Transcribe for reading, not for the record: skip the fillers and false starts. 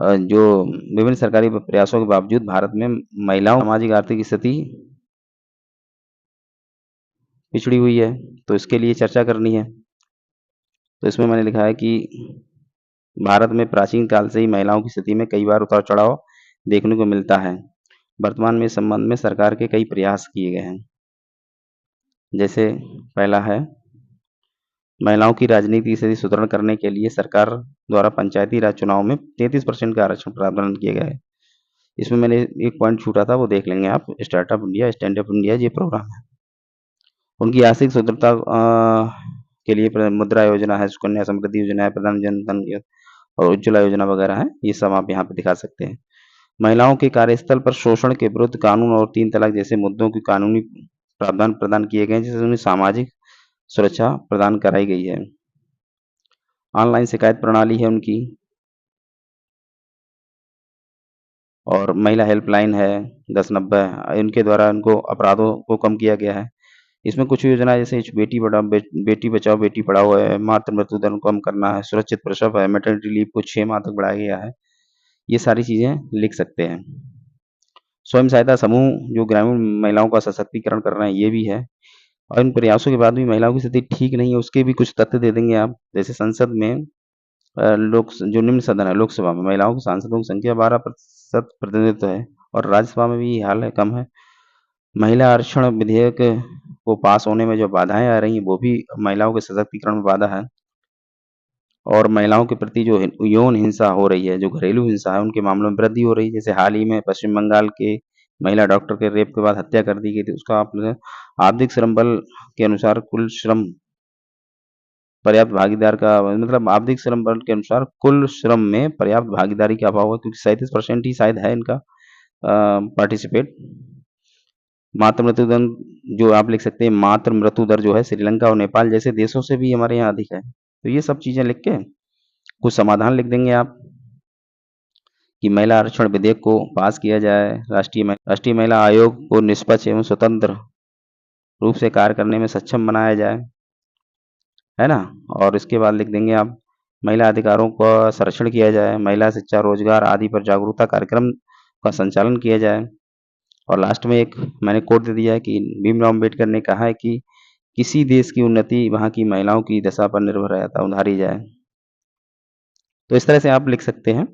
जो विभिन्न सरकारी प्रयासों के बावजूद भारत में महिलाओं की सामाजिक आर्थिक स्थिति पिछड़ी हुई है, तो इसके लिए चर्चा करनी है। तो इसमें मैंने लिखा है कि भारत में प्राचीन काल से ही महिलाओं की स्थिति में कई बार उतार चढ़ाव देखने को मिलता है। वर्तमान में इस संबंध में सरकार के कई प्रयास किए गए हैं। जैसे पहला है, महिलाओं की राजनीतिक स्थिति सुदृढ़ करने के लिए सरकार द्वारा पंचायती राज चुनाव में 33% का आरक्षण प्रावधान किया गया है। इसमें मैंने एक पॉइंट छूटा था, वो देख लेंगे आप। Startup India, stand up India, ये प्रोग्राम है। उनकी आर्थिक सुदृढ़ता के लिए मुद्रा योजना है, सुकन्या समृद्धि योजना है, प्रधान जन धन और उज्ज्वला योजना वगैरह है। ये सब आप यहाँ पे दिखा सकते हैं। महिलाओं के कार्यस्थल पर शोषण के विरुद्ध कानून और 3 तलाक जैसे मुद्दों की कानूनी प्रावधान प्रदान किए गए हैं, जिससे उन्हें सामाजिक सुरक्षा प्रदान कराई गई है। ऑनलाइन शिकायत प्रणाली है उनकी, और महिला हेल्पलाइन है 1090, इनके द्वारा इनको अपराधों को कम किया गया है। इसमें कुछ योजना जैसे बेटी बचाओ बेटी पढ़ाओ है, मातृ मृत्यु दर को कम करना है, सुरक्षित प्रसव है, मैटरनिटी लीव को 6 माह तक बढ़ाया गया है। ये सारी चीजें लिख सकते हैं। स्वयं सहायता समूह जो ग्रामीण महिलाओं का सशक्तिकरण कर रहे हैं, ये भी है। और इन प्रयासों के बाद भी महिलाओं की स्थिति ठीक नहीं है, उसके भी कुछ तथ्य दे देंगे आप। जैसे संसद में जो निम्न सदन है लोकसभा में, महिलाओं के सांसदों की संख्या 12% प्रतिनिधित्व है, और राज्यसभा में भी हाल है कम है। महिला आरक्षण विधेयक को पास होने में जो बाधाएं आ रही हैं, वो भी महिलाओं के सशक्तिकरण में बाधा है। और महिलाओं के प्रति जो यौन हिंसा हो रही है, जो घरेलू हिंसा है, उनके मामलों में वृद्धि हो रही है। जैसे हाल ही में पश्चिम बंगाल के महिला डॉक्टर के रेप के बाद हत्या कर दी गई थी, उसका आपने आवधिक श्रम बल के अनुसार कुल श्रम पर्याप्त भागीदार का मतलब आवधिक श्रम बल के अनुसार कुल श्रम में पर्याप्त भागीदारी का अभाव है, क्योंकि 37% ही शायद है इनका पार्टिसिपेट। मातृ मृत्यु दर जो आप लिख सकते हैं, मातृ मृत्यु दर जो है श्रीलंका और नेपाल जैसे देशों से भी हमारे यहाँ अधिक है। तो ये सब चीजें लिख के कुछ समाधान लिख देंगे आप कि महिला आरक्षण विधेयक को पास किया जाए, राष्ट्रीय महिला आयोग को निष्पक्ष एवं स्वतंत्र रूप से कार्य करने में सक्षम बनाया जाए, है ना। और इसके बाद लिख देंगे आप, महिला अधिकारों का संरक्षण किया जाए, महिला शिक्षा रोजगार आदि पर जागरूकता कार्यक्रम का संचालन किया जाए। और लास्ट में एक मैंने कोट दे दिया है कि भीमराव अम्बेडकर ने कहा है कि किसी देश की उन्नति वहां की महिलाओं की दशा पर निर्भर रहता उधारी जाए। तो इस तरह से आप लिख सकते हैं।